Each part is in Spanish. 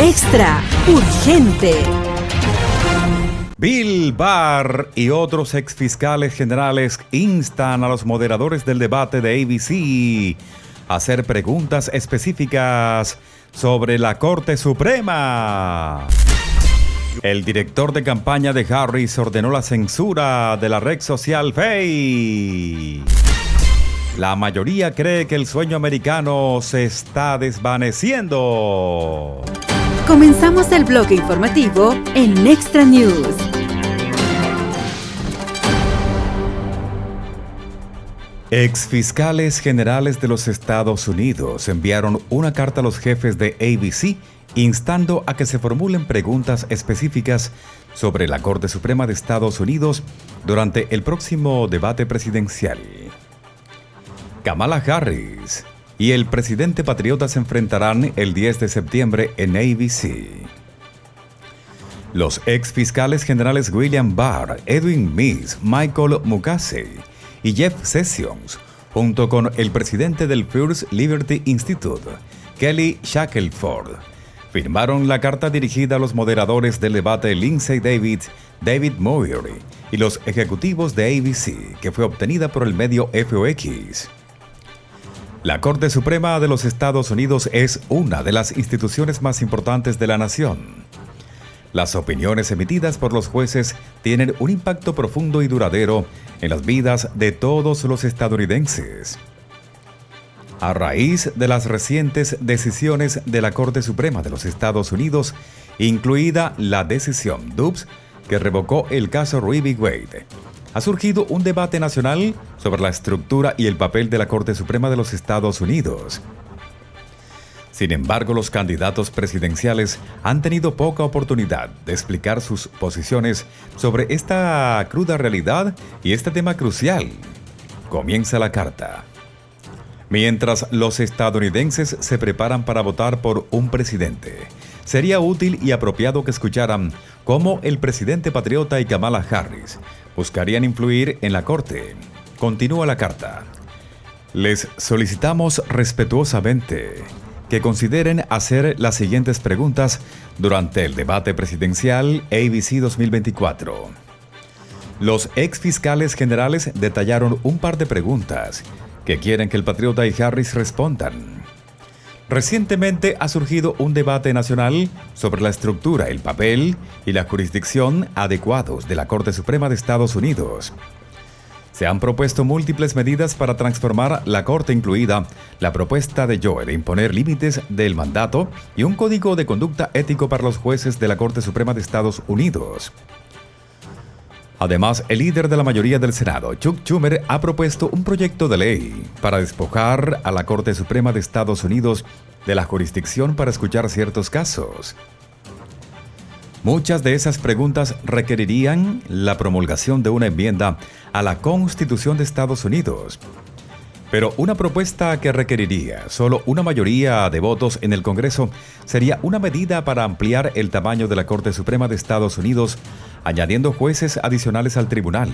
Extra urgente. Bill Barr y otros exfiscales generales instan a los moderadores del debate de ABC a hacer preguntas específicas sobre la Corte Suprema. El director de campaña de Harris ordenó la censura de la red social Face. La mayoría cree que el sueño americano se está desvaneciendo. Comenzamos el bloque informativo en Extra News. Exfiscales generales de los Estados Unidos enviaron una carta a los jefes de ABC instando a que se formulen preguntas específicas sobre la Corte Suprema de Estados Unidos durante el próximo debate presidencial. Kamala Harris y el presidente patriota se enfrentarán el 10 de septiembre en ABC. Los exfiscales generales William Barr, Edwin Meese, Michael Mukasey y Jeff Sessions, junto con el presidente del First Liberty Institute, Kelly Shackelford, firmaron la carta dirigida a los moderadores del debate Lindsay David, David Mowery y los ejecutivos de ABC, que fue obtenida por el medio FOX. La Corte Suprema de los Estados Unidos es una de las instituciones más importantes de la nación. Las opiniones emitidas por los jueces tienen un impacto profundo y duradero en las vidas de todos los estadounidenses. A raíz de las recientes decisiones de la Corte Suprema de los Estados Unidos, incluida la decisión Dobbs que revocó el caso Roe v. Wade, ha surgido un debate nacional sobre la estructura y el papel de la Corte Suprema de los Estados Unidos. Sin embargo, los candidatos presidenciales han tenido poca oportunidad de explicar sus posiciones sobre esta cruda realidad y este tema crucial. Comienza la carta. Mientras los estadounidenses se preparan para votar por un presidente, sería útil y apropiado que escucharan cómo el presidente patriota y Kamala Harris buscarían influir en la Corte. Continúa la carta. Les solicitamos respetuosamente que consideren hacer las siguientes preguntas durante el debate presidencial ABC 2024. Los exfiscales generales detallaron un par de preguntas que quieren que el patriota y Harris respondan. Recientemente ha surgido un debate nacional sobre la estructura, el papel y la jurisdicción adecuados de la Corte Suprema de Estados Unidos. Se han propuesto múltiples medidas para transformar la Corte, incluida la propuesta de Joe de imponer límites del mandato y un código de conducta ético para los jueces de la Corte Suprema de Estados Unidos. Además, el líder de la mayoría del Senado, Chuck Schumer, ha propuesto un proyecto de ley para despojar a la Corte Suprema de Estados Unidos de la jurisdicción para escuchar ciertos casos. Muchas de esas preguntas requerirían la promulgación de una enmienda a la Constitución de Estados Unidos. Pero una propuesta que requeriría solo una mayoría de votos en el Congreso sería una medida para ampliar el tamaño de la Corte Suprema de Estados Unidos, añadiendo jueces adicionales al tribunal.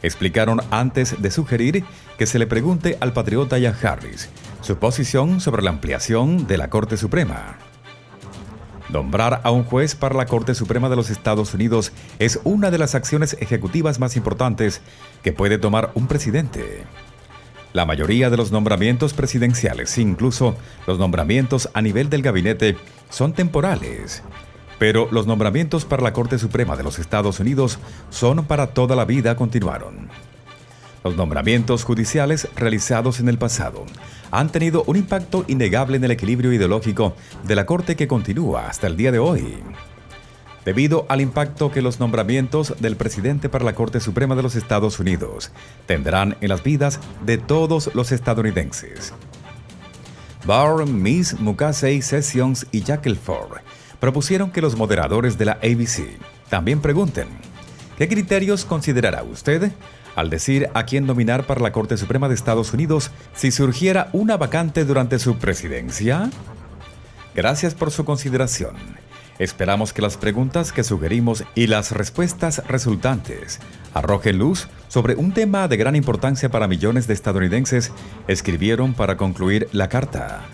Explicaron antes de sugerir que se le pregunte al patriota y a Harris su posición sobre la ampliación de la Corte Suprema. Nombrar a un juez para la Corte Suprema de los Estados Unidos es una de las acciones ejecutivas más importantes que puede tomar un presidente. La mayoría de los nombramientos presidenciales, incluso los nombramientos a nivel del gabinete, son temporales. Pero los nombramientos para la Corte Suprema de los Estados Unidos son para toda la vida, continuaron. Los nombramientos judiciales realizados en el pasado han tenido un impacto innegable en el equilibrio ideológico de la Corte que continúa hasta el día de hoy. Debido al impacto que los nombramientos del presidente para la Corte Suprema de los Estados Unidos tendrán en las vidas de todos los estadounidenses. Barr, Meese, Mukasey, Sessions y Shackelford propusieron que los moderadores de la ABC también pregunten: ¿qué criterios considerará usted al decir a quién nominar para la Corte Suprema de Estados Unidos si surgiera una vacante durante su presidencia? Gracias por su consideración. Esperamos que las preguntas que sugerimos y las respuestas resultantes arrojen luz sobre un tema de gran importancia para millones de estadounidenses, escribieron para concluir la carta.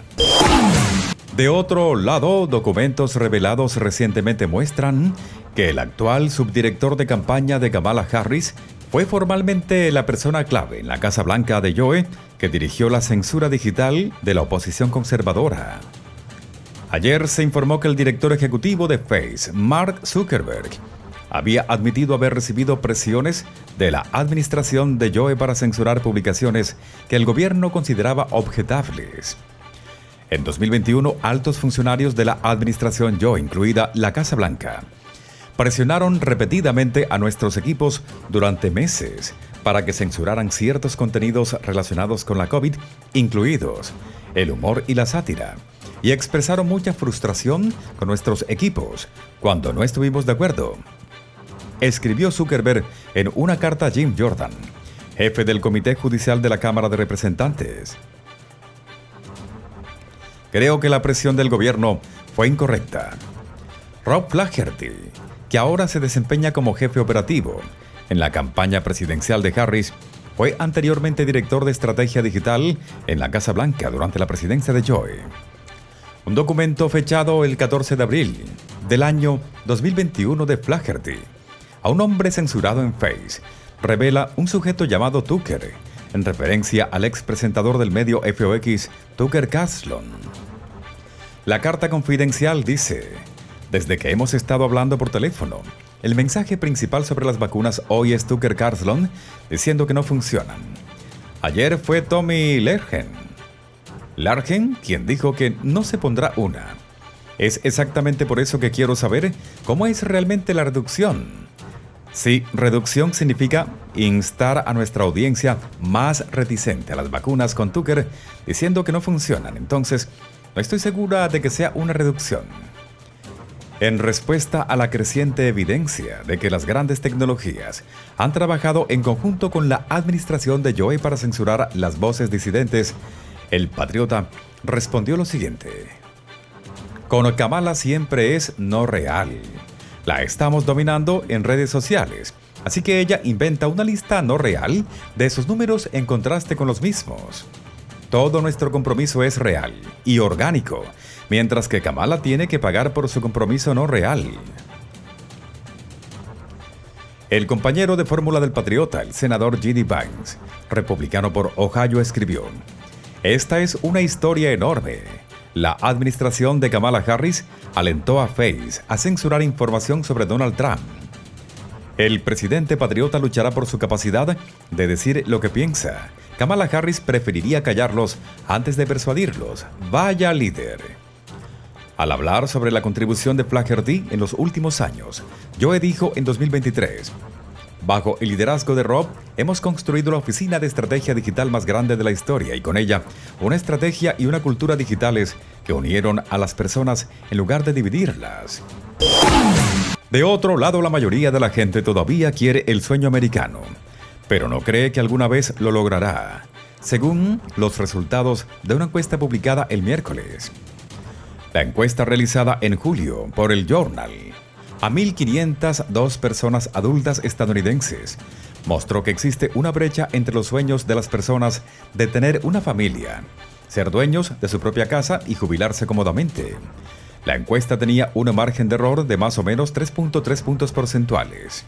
De otro lado, documentos revelados recientemente muestran que el actual subdirector de campaña de Kamala Harris fue formalmente la persona clave en la Casa Blanca de Joe que dirigió la censura digital de la oposición conservadora. Ayer se informó que el director ejecutivo de Facebook, Mark Zuckerberg, había admitido haber recibido presiones de la administración de Joe para censurar publicaciones que el gobierno consideraba objetables. En 2021, altos funcionarios de la administración Joe, incluida la Casa Blanca, presionaron repetidamente a nuestros equipos durante meses para que censuraran ciertos contenidos relacionados con la COVID, incluidos el humor y la sátira, y expresaron mucha frustración con nuestros equipos cuando no estuvimos de acuerdo, escribió Zuckerberg en una carta a Jim Jordan, jefe del Comité Judicial de la Cámara de Representantes. Creo que la presión del gobierno fue incorrecta. Rob Flaherty, que ahora se desempeña como jefe operativo en la campaña presidencial de Harris, fue anteriormente director de estrategia digital en la Casa Blanca durante la presidencia de Joe. Un documento fechado el 14 de abril del año 2021 de Flaherty, a un hombre censurado en Face, revela un sujeto llamado Tucker, en referencia al ex presentador del medio FOX, Tucker Carlson. La carta confidencial dice: desde que hemos estado hablando por teléfono, el mensaje principal sobre las vacunas hoy es Tucker Carlson diciendo que no funcionan. Ayer fue Tommy Largen quien dijo que no se pondrá una. Es exactamente por eso que quiero saber cómo es realmente la reducción. Sí, reducción significa instar a nuestra audiencia más reticente a las vacunas con Tucker diciendo que no funcionan. Entonces, no estoy segura de que sea una reducción. En respuesta a la creciente evidencia de que las grandes tecnologías han trabajado en conjunto con la administración de Joe para censurar las voces disidentes, el patriota respondió lo siguiente: con Kamala siempre es no real. La estamos dominando en redes sociales, así que ella inventa una lista no real de sus números en contraste con los mismos. Todo nuestro compromiso es real y orgánico, mientras que Kamala tiene que pagar por su compromiso no real. El compañero de fórmula del patriota, el senador J.D. Vance, republicano por Ohio, escribió: esta es una historia enorme. La administración de Kamala Harris alentó a Face a censurar información sobre Donald Trump. El presidente patriota luchará por su capacidad de decir lo que piensa. Kamala Harris preferiría callarlos antes de persuadirlos. Vaya líder. Al hablar sobre la contribución de Flaherty en los últimos años, Joe dijo en 2023: bajo el liderazgo de Rob, hemos construido la oficina de estrategia digital más grande de la historia y con ella, una estrategia y una cultura digitales que unieron a las personas en lugar de dividirlas. De otro lado, la mayoría de la gente todavía quiere el sueño americano, pero no cree que alguna vez lo logrará, según los resultados de una encuesta publicada el miércoles. La encuesta realizada en julio por el Journal a 1.502 personas adultas estadounidenses mostró que existe una brecha entre los sueños de las personas de tener una familia, ser dueños de su propia casa y jubilarse cómodamente. La encuesta tenía un margen de error de más o menos 3.3 puntos porcentuales.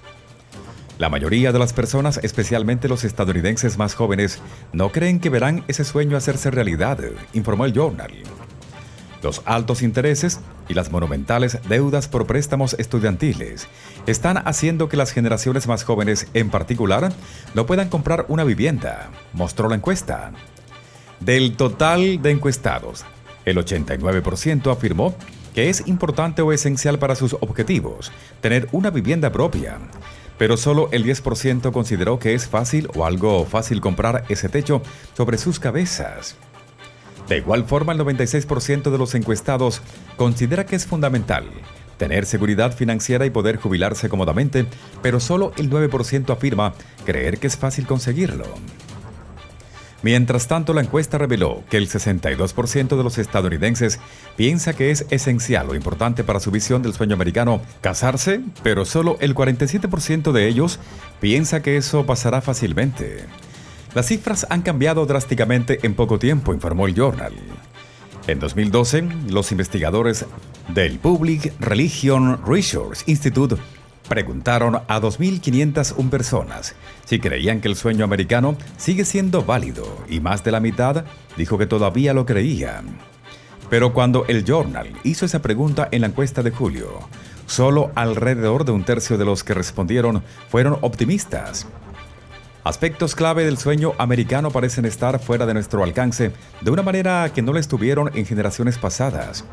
La mayoría de las personas, especialmente los estadounidenses más jóvenes, no creen que verán ese sueño hacerse realidad, informó el Journal. Los altos intereses y las monumentales deudas por préstamos estudiantiles están haciendo que las generaciones más jóvenes, en particular, no puedan comprar una vivienda, mostró la encuesta. Del total de encuestados, el 89% afirmó que es importante o esencial para sus objetivos tener una vivienda propia, pero solo el 10% consideró que es fácil o algo fácil comprar ese techo sobre sus cabezas. De igual forma, el 96% de los encuestados considera que es fundamental tener seguridad financiera y poder jubilarse cómodamente, pero solo el 9% afirma creer que es fácil conseguirlo. Mientras tanto, la encuesta reveló que el 62% de los estadounidenses piensa que es esencial o importante para su visión del sueño americano casarse, pero solo el 47% de ellos piensa que eso pasará fácilmente. Las cifras han cambiado drásticamente en poco tiempo, informó el Journal. En 2012, los investigadores del Public Religion Research Institute preguntaron a 2.501 personas si creían que el sueño americano sigue siendo válido y más de la mitad dijo que todavía lo creían. Pero cuando el Journal hizo esa pregunta en la encuesta de julio, solo alrededor de un tercio de los que respondieron fueron optimistas. Aspectos clave del sueño americano parecen estar fuera de nuestro alcance de una manera que no lo estuvieron en generaciones pasadas,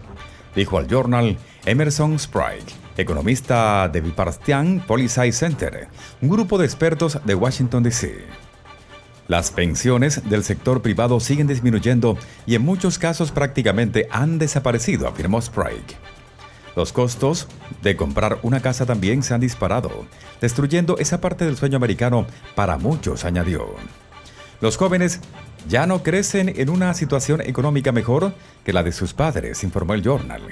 dijo al Journal Emerson Sprague, economista de Bipartisan Policy Center, un grupo de expertos de Washington, D.C. Las pensiones del sector privado siguen disminuyendo y en muchos casos prácticamente han desaparecido, afirmó Sprague. Los costos de comprar una casa también se han disparado, destruyendo esa parte del sueño americano para muchos, añadió. Los jóvenes ya no crecen en una situación económica mejor que la de sus padres, informó el Journal,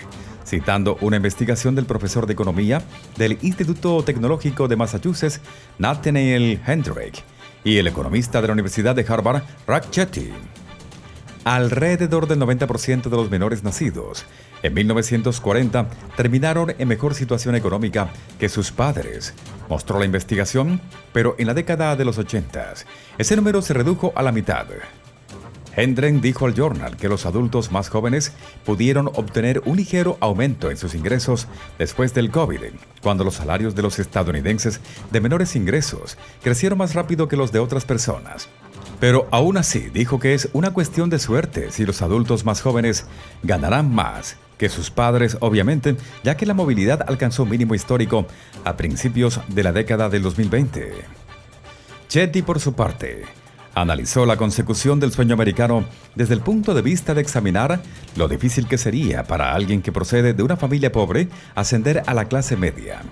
citando una investigación del profesor de economía del Instituto Tecnológico de Massachusetts, Nathaniel Hendrick, y el economista de la Universidad de Harvard, Raj Chetty. Alrededor del 90% de los menores nacidos en 1940 terminaron en mejor situación económica que sus padres, mostró la investigación, pero en la década de los 80 ese número se redujo a la mitad. Hendren dijo al Journal que los adultos más jóvenes pudieron obtener un ligero aumento en sus ingresos después del COVID, cuando los salarios de los estadounidenses de menores ingresos crecieron más rápido que los de otras personas. Pero aún así dijo que es una cuestión de suerte si los adultos más jóvenes ganarán más que sus padres, obviamente, ya que la movilidad alcanzó un mínimo histórico a principios de la década del 2020. Chetty, por su parte, analizó la consecución del sueño americano desde el punto de vista de examinar lo difícil que sería para alguien que procede de una familia pobre ascender a la clase media.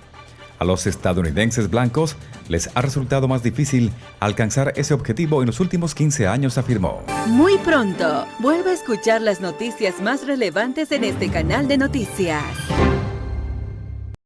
A los estadounidenses blancos les ha resultado más difícil alcanzar ese objetivo en los últimos 15 años, afirmó. Muy pronto, vuelve a escuchar las noticias más relevantes en este canal de noticias.